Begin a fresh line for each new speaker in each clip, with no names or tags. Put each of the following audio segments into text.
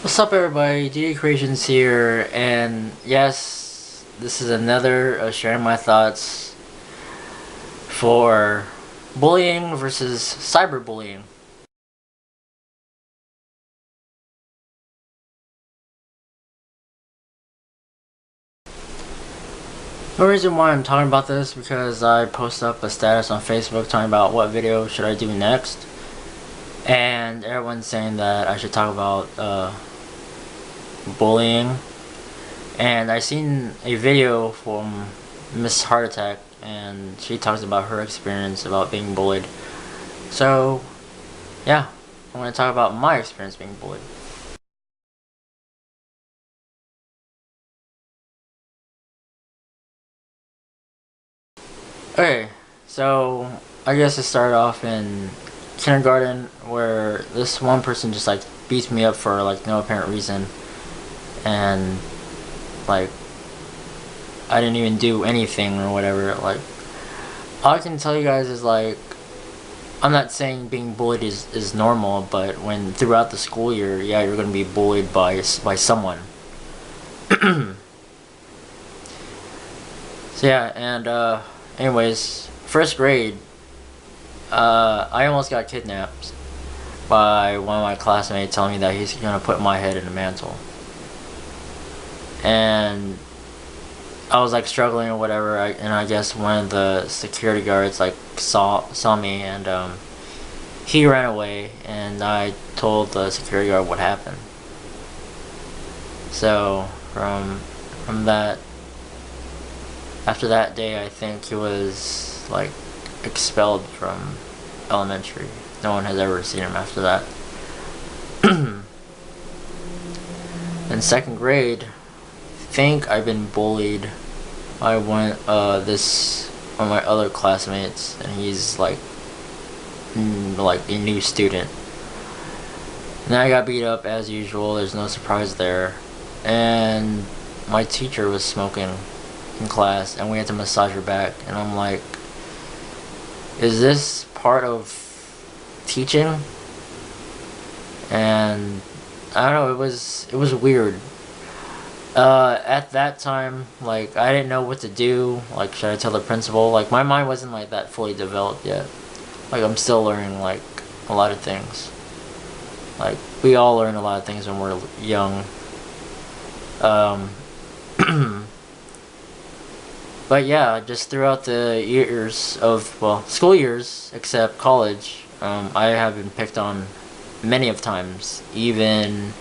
What's up, everybody? DJ Creations here, and yes, this is another sharing my thoughts for bullying versus cyberbullying. The reason why I'm talking about this because I posted up a status on Facebook talking about what video should I do next, and everyone's saying that I should talk about bullying. And I seen a video from MsHeartAttack, and she talks about her experience about being bullied. So, yeah, I'm going to talk about my experience being bullied. Okay, so I guess it started off in kindergarten where this one person just like beats me up for like no apparent reason, and like I didn't even do anything or whatever. Like, all I can tell you guys is like, I'm not saying being bullied is normal, but when throughout the school year, yeah, you're gonna be bullied by someone. So yeah, and anyways, first grade, I almost got kidnapped by one of my classmates telling me that he's gonna put my head in a mantle. And I was like struggling or whatever, and I guess one of the security guards like saw me, and he ran away, and I told the security guard what happened. So from that, after that day, I think he was like expelled from elementary. No one has ever seen him after that. In second grade, I think I've been bullied by one of my other classmates, and he's like a new student. And I got beat up as usual. There's no surprise there. And my teacher was smoking in class, and we had to massage her back. And I'm like, is this part of teaching? And I don't know. It was weird. At that time, like, I didn't know what to do. Like, should I tell the principal? Like, my mind wasn't like that fully developed yet. Like, I'm still learning like a lot of things. Like, we all learn a lot of things when we're young. But yeah, just throughout the years of, well, school years, except college, I have been picked on many of times. Even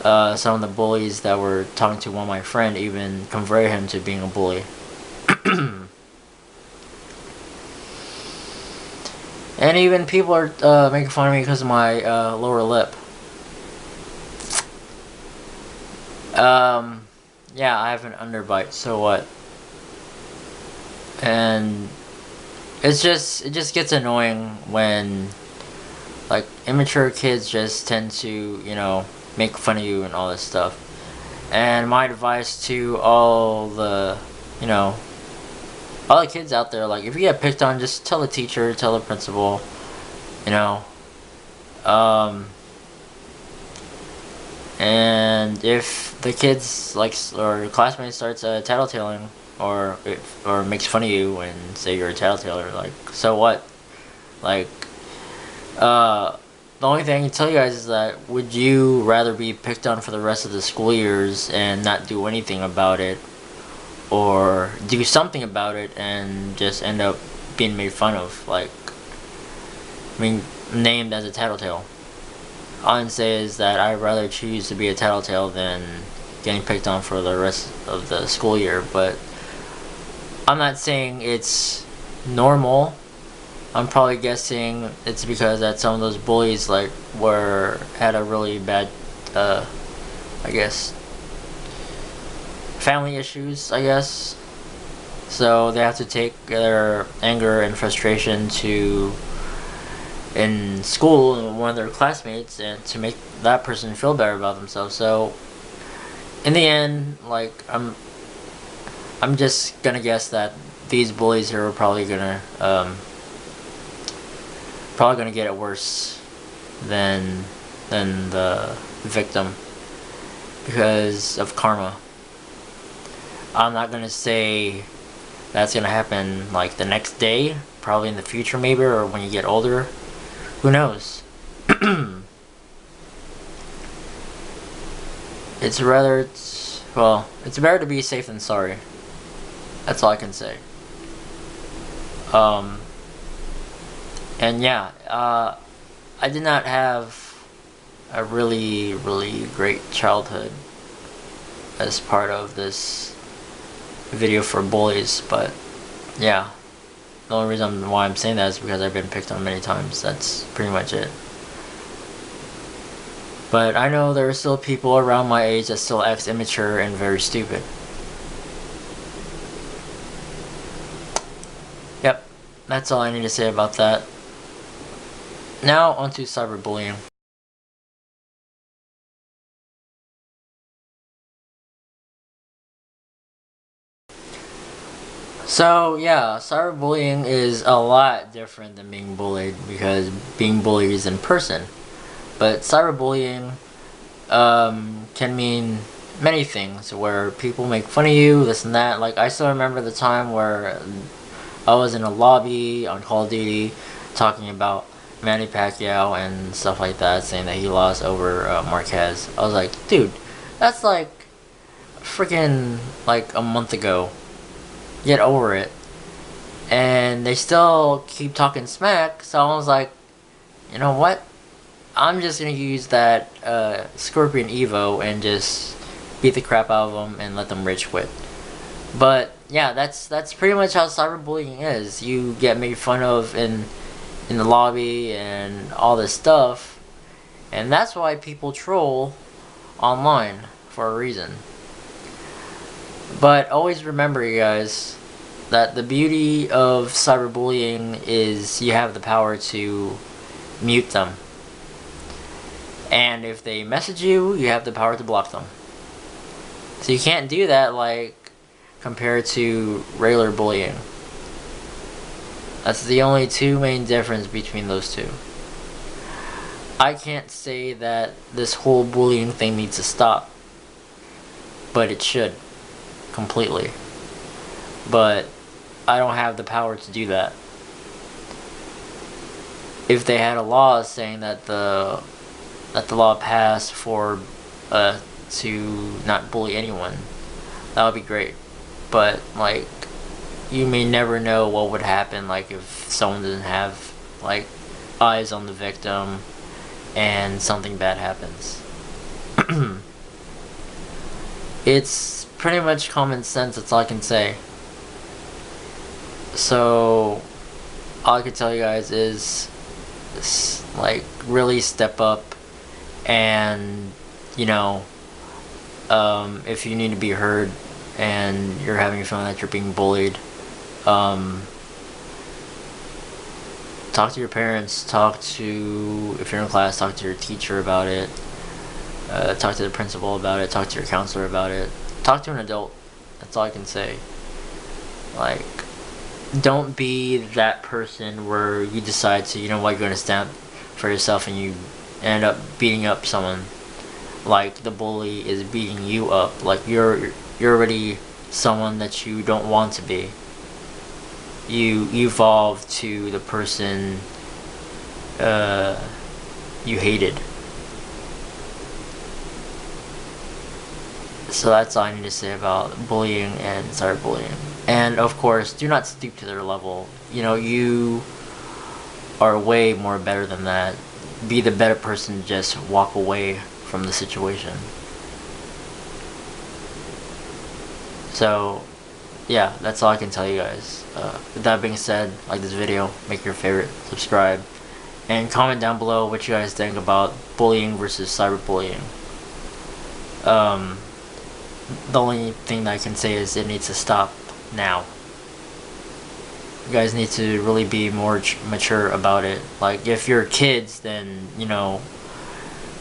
some of the bullies that were talking to one of my friend even converted him to being a bully. And even people are making fun of me because of my lower lip. Yeah, I have an underbite, so what? And it just gets annoying when like immature kids just tend to, you know, make fun of you and all this stuff. And my advice to all the, you know, all the kids out there, like, if you get picked on, just tell the teacher, tell the principal, you know. And if the kids like or classmate starts tattletaling or makes fun of you and say you're a tattletaler, like, so what? Like, the only thing I can tell you guys is that, would you rather be picked on for the rest of the school years and not do anything about it, or do something about it and just end up being made fun of, like, I mean, named as a tattletale? All I can say is that I'd rather choose to be a tattletale than getting picked on for the rest of the school year. But I'm not saying it's normal. I'm probably guessing it's because that some of those bullies like had a really bad, I guess, family issues, I guess. So they have to take their anger and frustration to in school and one of their classmates, and to make that person feel better about themselves. So in the end, like, I'm just gonna guess that these bullies here are probably gonna get it worse than than the victim because of karma. I'm not gonna say that's gonna happen like the next day, probably in the future maybe, or when you get older. Who knows? It's better to be safe than sorry. That's all I can say. And yeah, I did not have a really, really great childhood as part of this video for bullies, but yeah, the only reason why I'm saying that is because I've been picked on many times. That's pretty much it. But I know there are still people around my age that still act immature and very stupid. Yep, that's all I need to say about that. Now onto cyberbullying. So yeah, cyberbullying is a lot different than being bullied, because being bullied is in person. But cyberbullying can mean many things, where people make fun of you, this and that. Like, I still remember the time where I was in a lobby on Call of Duty talking about Manny Pacquiao and stuff like that, saying that he lost over Marquez. I was like, dude, that's like freaking like a month ago. Get over it. And they still keep talking smack, so I was like, you know what? I'm just gonna use that Scorpion Evo and just beat the crap out of them and let them rage quit. But yeah, that's pretty much how cyberbullying is. You get made fun of in the lobby and all this stuff, and that's why people troll online, for a reason. But always remember, you guys, that the beauty of cyberbullying is you have the power to mute them. And if they message you, you have the power to block them. So you can't do that like compared to regular bullying. That's the only two main difference between those two. I can't say that this whole bullying thing needs to stop, but it should, completely. But I don't have the power to do that. If they had a law saying that the law passed for to not bully anyone, that would be great. But like, you may never know what would happen, like if someone doesn't have like eyes on the victim and something bad happens. It's pretty much common sense, that's all I can say. So all I can tell you guys is like, really step up, and you know, if you need to be heard and you're having a feeling that you're being bullied, talk to your parents, if you're in class, talk to your teacher about it, talk to the principal about it, talk to your counselor about it, talk to an adult. That's all I can say. Like, don't be that person where you decide to, you know what, you're going to stand for yourself and you end up beating up someone. Like, the bully is beating you up. Like, you're already someone that you don't want to be. You evolve to the person you hated. So that's all I need to say about bullying and cyberbullying. And of course, do not stoop to their level. You know, you are way more better than that. Be the better person, just walk away from the situation. So yeah, that's all I can tell you guys. With that being said, like this video, make your favorite, subscribe, and comment down below what you guys think about bullying versus cyberbullying. The only thing that I can say is it needs to stop now. You guys need to really be more mature about it. Like, if you're kids, then, you know,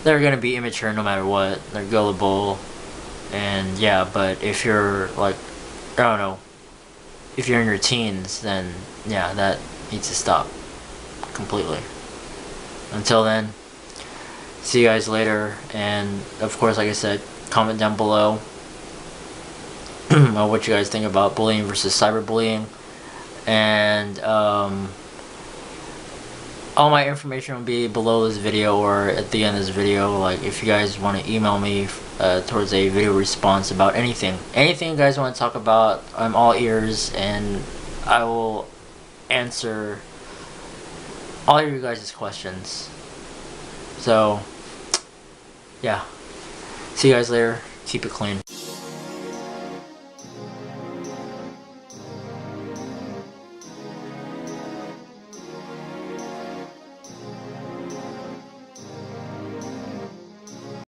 they're gonna be immature no matter what. They're gullible, and yeah, but if you're like, I don't know, if you're in your teens, then yeah, that needs to stop completely. Until then, See you guys later, and of course, like I said, comment down below what you guys think about bullying versus cyberbullying, and all my information will be below this video or at the end of this video. Like, if you guys want to email me towards a video response about anything you guys want to talk about, I'm all ears, and I will answer all of you guys' questions. So yeah, see you guys later. Keep it clean.